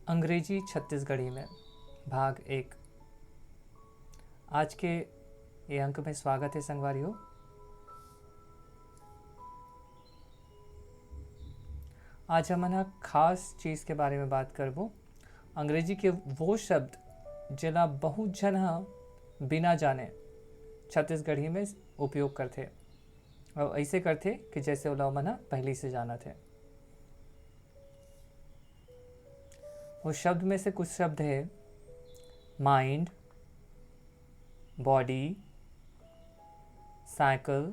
अंग्रेजी छत्तीसगढ़ी में भाग 1। आज के ये अंक में स्वागत है संगवारियों। आज हम ना खास चीज़ के बारे में बात करबो। अंग्रेजी के वो शब्द जिला बहुत जन बिना जाने छत्तीसगढ़ी में उपयोग करते और ऐसे करते कि जैसे ओला मना पहले से जाना थे। उस शब्द में से कुछ शब्द है माइंड, बॉडी, साइकिल,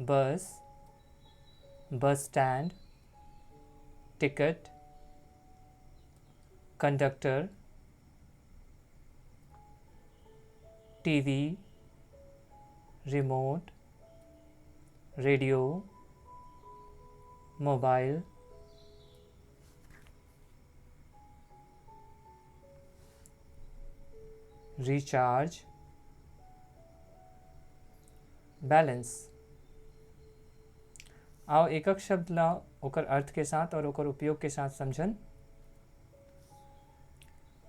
बस, bus stand, ticket, conductor, TV, remote, radio, mobile, recharge, balance. आओ एक एक शब्द ला ओकर अर्थ के साथ और ओकर उपयोग के साथ समझन।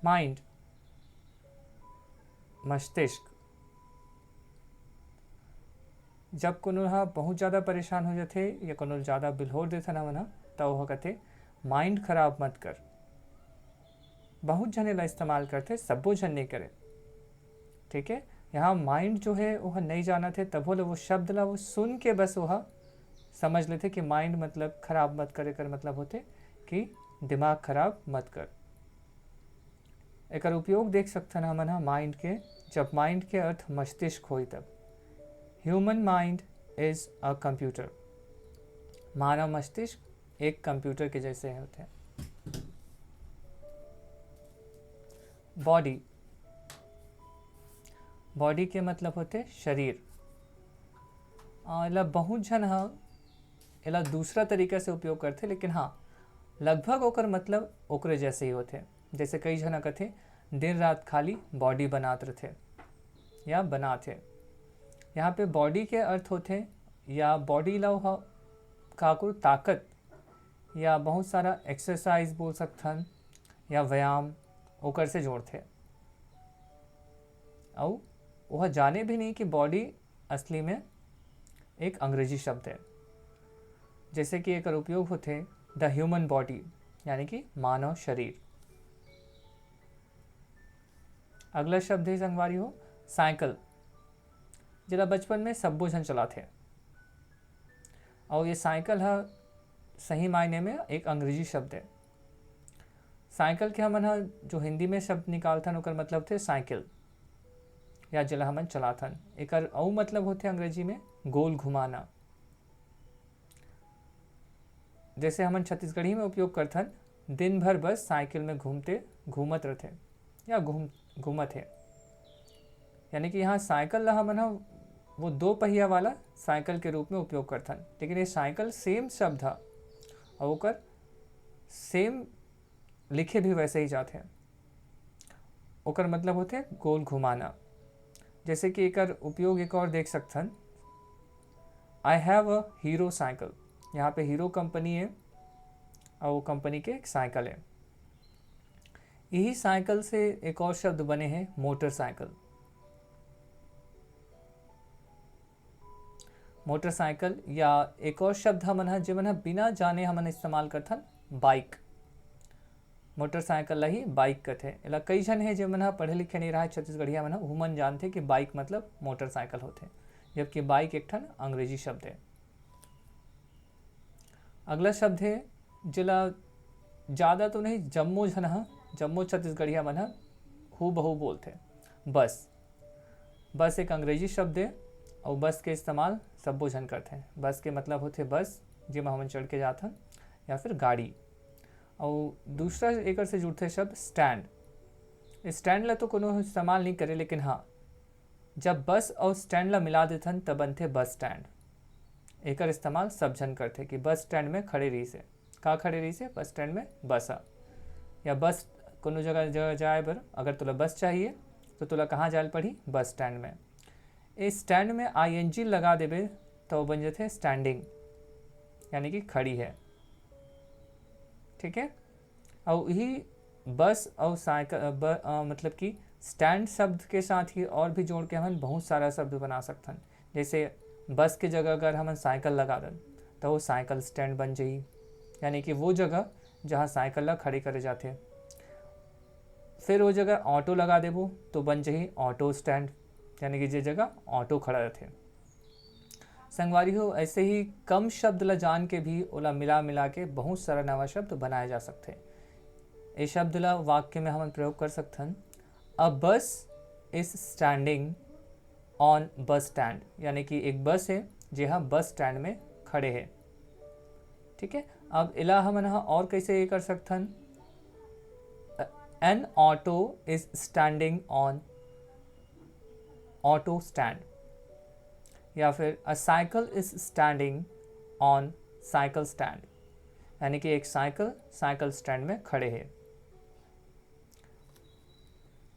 माइंड मस्तिष्क। जब कोनो बहुत ज़्यादा परेशान हो जाते या कोनो ज़्यादा बिल्होर देता ना मना तो वह कहते माइंड खराब मत कर। बहुत जने ला इस्तेमाल करते, सबो जन नहीं करे। ठीक है, यहाँ माइंड जो है वह नहीं जाना थे, तब वो शब्द ला वो सुन के बस वह समझ लेते कि माइंड मतलब खराब मत करे कर मतलब होते कि दिमाग खराब मत कर। एक उपयोग देख सकते ना मन माइंड के, जब माइंड के अर्थ मस्तिष्क हो तब। Human mind is a computer. मानव मस्तिष्क एक कंप्यूटर के जैसे होते हैं। बॉडी, बॉडी के मतलब होते शरीर। एला बहुत जन एला दूसरा तरीका से उपयोग करते, लेकिन हाँ लगभग ओकर मतलब ओकरे जैसे ही होते। जैसे कई जन कहते दिन रात खाली बॉडी बनाते रहते या बनाते। यहाँ पे बॉडी के अर्थ होते या बॉडी ला काकुर ताकत या बहुत सारा एक्सरसाइज बोल सकथन या व्यायाम ओकर से जोड़ते। और वह जाने भी नहीं कि बॉडी असली में एक अंग्रेजी शब्द है। जैसे कि एक उपयोग होते द ह्यूमन बॉडी यानी कि मानव शरीर। अगला शब्द है संगवारी हो साइकिल, जिला बचपन में सब जन चलाते। और ये साइकिल सही मायने में एक अंग्रेजी शब्द है। साइकिल के हमन जो हिंदी में शब्द निकालथन ओकर मतलब थे साइकिल या जिला हमन चलाथन। एक और मतलब होते अंग्रेजी में गोल घुमाना। जैसे हमन छत्तीसगढ़ी में उपयोग करथन दिन भर बस साइकिल में घूमत रहते या घूमत है। यानी कि यहाँ साइकिल ला हमन वो दो पहिया वाला साइकिल के रूप में उपयोग करथन, लेकिन ये साइकिल सेम शब्द है और ओकर सेम लिखे भी वैसे ही जाते हैं। ओकर मतलब होते गोल घुमाना। जैसे कि एक उपयोग एक और देख सकथन I have a hero cycle. यहाँ पे हीरो कंपनी है और वो कंपनी के एक साइकिल है। यही साइकिल से एक और शब्द बने हैं मोटरसाइकिल। मोटरसाइकिल या एक और शब्द हमन जिमन बिना जाने हमन इस्तेमाल करथन बाइक। मोटरसाइकिल ला ही बाइक कहते। एला कई जन है जिमन पढ़े लिखे नहीं रहा छत्तीसगढ़िया मन हुमन जानते कि बाइक मतलब मोटरसाइकिल होते, जबकि बाइक एक ठन अंग्रेजी शब्द है। अगला शब्द है जिला ज़्यादा तो नहीं जम्मो जन जम्मो छत्तीसगढ़िया मन हूबहू बोलते बस। बस एक अंग्रेजी शब्द है और बस के इस्तेमाल सबो जन करते हैं। बस के मतलब होते बस जिमा हमन चढ़ के जाथन या फिर गाड़ी। और दूसरा एक से जुड़ते शब्द स्टैंड। स्टैंड ला तो कोनो इस्तेमाल नहीं करे, लेकिन हाँ जब बस और स्टैंड ला मिला देथन तब बनते बस स्टैंड। एक इस्तेमाल सब जन करते कि बस स्टैंड में खड़े रही से का खड़े रही से बस स्टैंड में बस या बस कोनो जगह जाए बर अगर तुला बस चाहिए तो तुला कहाँ जाए पड़ी बस स्टैंड में। इस स्टैंड में ING लगा देवे तो बन जाते स्टैंडिंग यानी कि खड़ी है। ठीक है। और यही बस और साइकिल मतलब कि स्टैंड शब्द के साथ ही और भी जोड़ के हम बहुत सारा शब्द बना सकथन। जैसे बस के जगह अगर हम साइकिल लगा दें तो वो साइकिल स्टैंड बन जाई, यानी कि वो जगह जहाँ साइकिल ला खड़ी करे जाते। फिर वो जगह ऑटो लगा देबो तो बन जाही ऑटो स्टैंड, यानी कि जे जगह ऑटो खड़ा रहते। संगवारी हो ऐसे ही कम शब्द ला जान के भी ओला मिला मिला के बहुत सारा नवा शब्द बनाए जा सकते। ये शब्द ला वाक्य में हम प्रयोग कर सकथन। अ बस is standing on bus stand, यानी कि एक बस है जे हाँ बस स्टैंड में खड़े है। ठीक है, अब इला हम और कैसे ये कर सकथन। N auto is standing on auto stand, या फिर अ cycle is standing on cycle stand, यानी कि एक साइकिल साइकिल स्टैंड में खड़े है।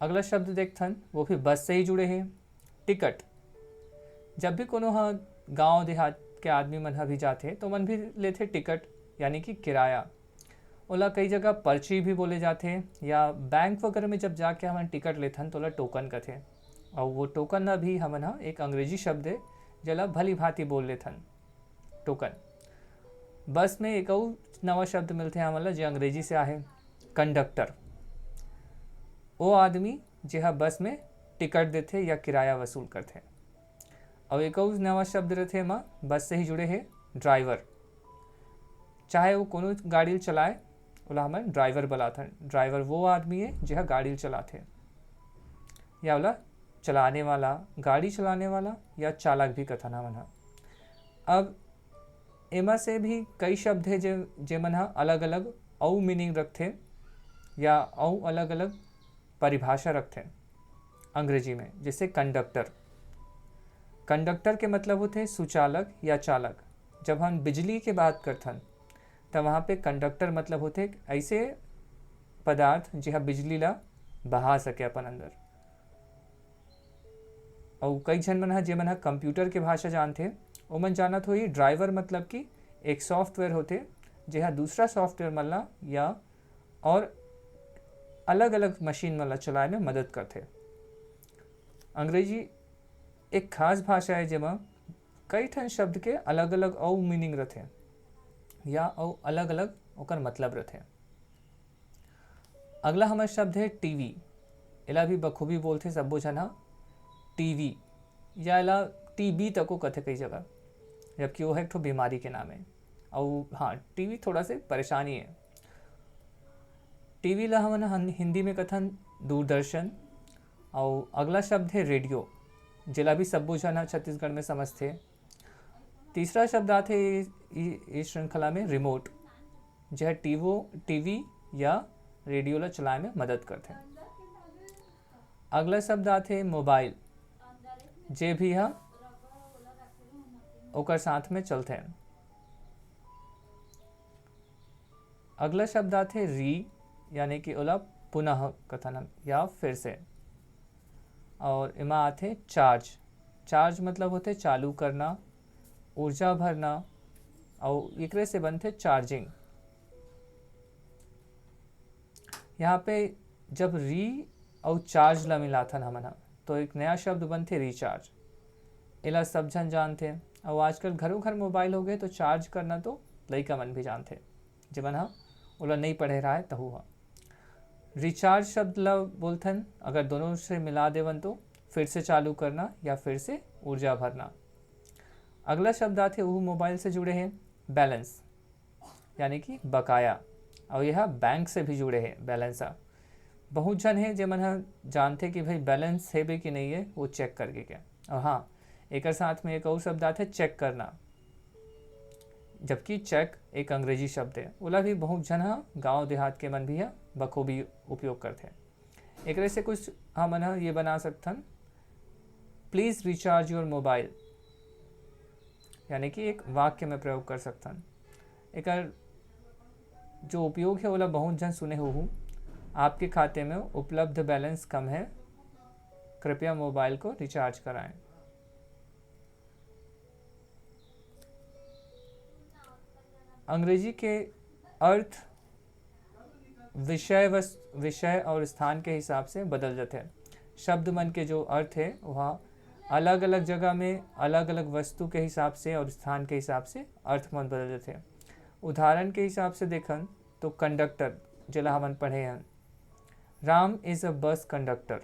अगला शब्द देखथन वो भी बस से ही जुड़े हैं, टिकट। जब भी कोनो हाँ गांव देहात के आदमी मन भी जाते तो मन भी लेते टिकट, यानी कि किराया। ओला कई जगह पर्ची भी बोले जाते हैं, या बैंक वगैरह में जब जाके हम टिकट लेथन तो ओला टोकन कहते। और वो टोकन ना भी हम एक अंग्रेजी शब्द है जला भली भांति बोल लेथन, टोकन। बस में एक और नवा शब्द मिलते हैं हमला जो अंग्रेजी से आहे, कंडक्टर। वो आदमी जो है बस में टिकट देते या किराया वसूल करते। और एक और नवा शब्द रहते माँ बस से ही जुड़े हैं, ड्राइवर। चाहे वो कोनो गाड़ी चलाए ओला हमें ड्राइवर बुलाथन। ड्राइवर वो आदमी है जो है गाड़ी चलाते, या ओला चलाने वाला, गाड़ी चलाने वाला या चालक भी कथन हमन। अब एमा से भी कई शब्द है जे मन अलग अलग औ मीनिंग रखते या औ अलग अलग परिभाषा रखते अंग्रेजी में। जैसे कंडक्टर, कंडक्टर के मतलब होते हैं सुचालक या चालक। जब हम बिजली की बात करथन तब वहाँ पे कंडक्टर मतलब होते ऐसे पदार्थ जो बिजली ला बहा सके अपन अंदर। और कई जन मन जे मन कंप्यूटर के भाषा जानते वो मन जानत हो ही ड्राइवर मतलब कि एक सॉफ्टवेयर होते जो दूसरा सॉफ्टवेयर मन या और अलग अलग मशीन मन चलाए में मदद करते। अंग्रेजी एक खास भाषा है जेमा कई ठन शब्द के अलग अलग औ मीनिंग रहते या औ अलग अलग ओकर मतलब रहते। अगला हमारा शब्द है टीवी। इला भी बखूबी बोलते सबो जन टीवी, या इला टीबी तक को कथे कई जगह, जबकि वो है एक ठो बीमारी के नाम है। और हाँ टीवी थोड़ा से परेशानी है। टीवी ला हम हिंदी में कथन दूरदर्शन। और अगला शब्द है रेडियो, जिला भी सबो जन छत्तीसगढ़ में समझते। तीसरा शब्द आते इस श्रृंखला में रिमोट, जो है टीवी या रेडियो ला चलाए में मदद करते। अगला शब्द आते मोबाइल, जे भी है ओकर साथ में चलते हैं। अगला शब्द आते री, यानी कि ओला पुनः कथन या फिर से। और इमा आते चार्ज। चार्ज मतलब होते चालू करना, ऊर्जा भरना, और एकरे से बनते चार्जिंग। यहाँ पे जब री और चार्ज ला मिलाथन हमन तो एक नया शब्द बनते रिचार्ज। इला सब जन जानते हैं। और आजकल घरों घर मोबाइल हो गए तो चार्ज करना तो लइका मन भी जानते, जब ओला नहीं पढ़े रहा है तहु हा। रिचार्ज शब्द ला बोलथन अगर दोनों से मिला देवन तो फिर से चालू करना या फिर से ऊर्जा भरना। अगला शब्द आते वो मोबाइल से जुड़े हैं बैलेंस, यानी कि बकाया। और यह बैंक से भी जुड़े हैं बैलेंसा। बहुत जन है जो मन जानते कि भाई बैलेंस है भी कि नहीं है वो चेक करके क्या। और हाँ एक साथ में एक और शब्द आता है चेक करना, जबकि चेक एक अंग्रेजी शब्द है। ओला भी बहुत जन गांव देहात के मन भी है बखूबी उपयोग करते हैं। एक से कुछ हम ये बना सकथन, प्लीज़ रिचार्ज योर मोबाइल, यानी कि एक वाक्य में प्रयोग कर सकथन। एक जो उपयोग है ओला बहुत जन सुने हो, आपके खाते में उपलब्ध बैलेंस कम है, कृपया मोबाइल को रिचार्ज कराएं। अंग्रेजी के अर्थ विषय और स्थान के हिसाब से बदल जाते हैं। शब्द मन के जो अर्थ है वह अलग अलग जगह में अलग अलग वस्तु के हिसाब से और स्थान के हिसाब से अर्थ मन बदल जाते हैं। उदाहरण के हिसाब से देखन तो कंडक्टर जिला हमन पढ़े हैं, Ram is a bus conductor,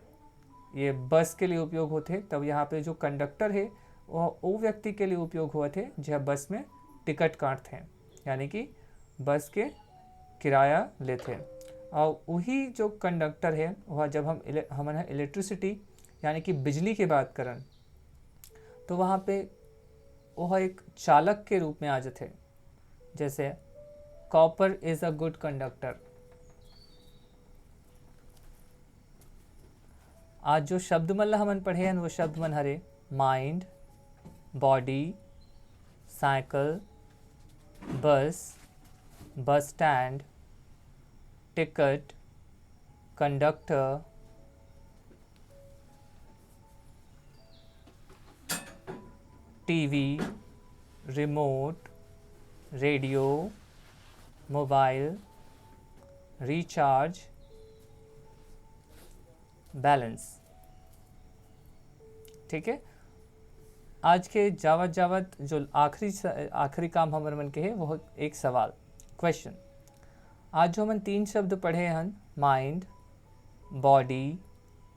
ये बस के लिए उपयोग होते। तब यहाँ पे जो कंडक्टर है वह वो व्यक्ति के लिए उपयोग हुए थे जो बस में टिकट काटते हैं, यानी कि बस के किराया लेते हैं। और वही जो कंडक्टर है वह जब हम इलेक्ट्रिसिटी यानी कि बिजली की बात करें तो वहाँ पे वह एक चालक के रूप में आ जाते हैं। जैसे copper is a good conductor. आज जो शब्द मन हमन पढ़े हैं वो शब्द मन हरे माइंड, बॉडी, साइकिल, बस, bus stand, ticket, conductor, TV, remote, radio, mobile, recharge, balance. ठीक है। आज के जावत जो आखिरी काम हमारे मन के है वो एक सवाल क्वेश्चन। आज जो हम 3 शब्द पढ़े हैं माइंड, बॉडी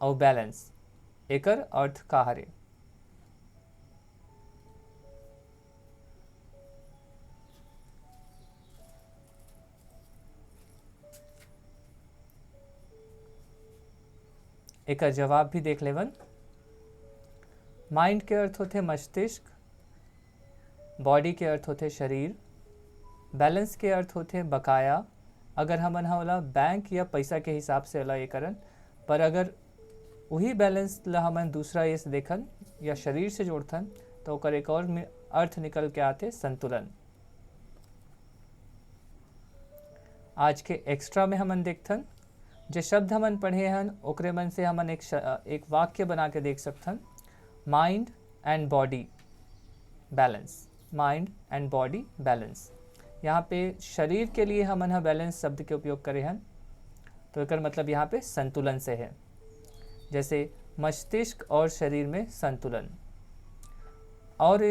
और बैलेंस, एकर अर्थ का हरे? एकर जवाब भी देख लेवन। माइंड के अर्थ होते मस्तिष्क, बॉडी के अर्थ होते शरीर, बैलेंस के अर्थ होते बकाया। अगर हमन वाला बैंक या पैसा के हिसाब से अला ये करन, पर अगर वही बैलेंस ला हमन दूसरा ये से देखन या शरीर से जोड़थन तो ओकर एक और अर्थ निकल के आते संतुलन। आज के एक्स्ट्रा में हमन देखथन जो शब्द हमन पढ़े हन ओकरे मन से हमन एक वाक्य बना के देख सकथन। Mind and body balance, mind and body balance. यहाँ पे शरीर के लिए हमन बैलेंस शब्द के उपयोग करे हन तो एकर मतलब यहाँ पे संतुलन से है। जैसे मस्तिष्क और शरीर में संतुलन। और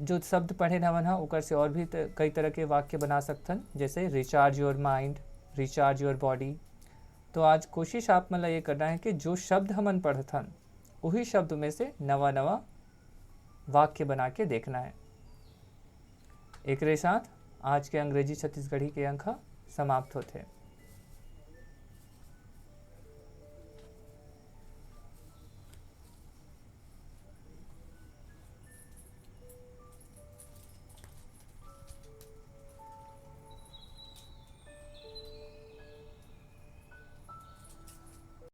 जो शब्द पढ़े हमन ओकर से और भी कई तरह के वाक्य बना सकथन, जैसे recharge your mind, recharge your body. तो आज कोशिश आप मतलब ये करना है कि जो शब्द हमन पढ़थन वही शब्द में से नवा नवा वाक्य बना के देखना है। एक साथ आज के अंग्रेजी छत्तीसगढ़ी के अंक समाप्त होते हैं।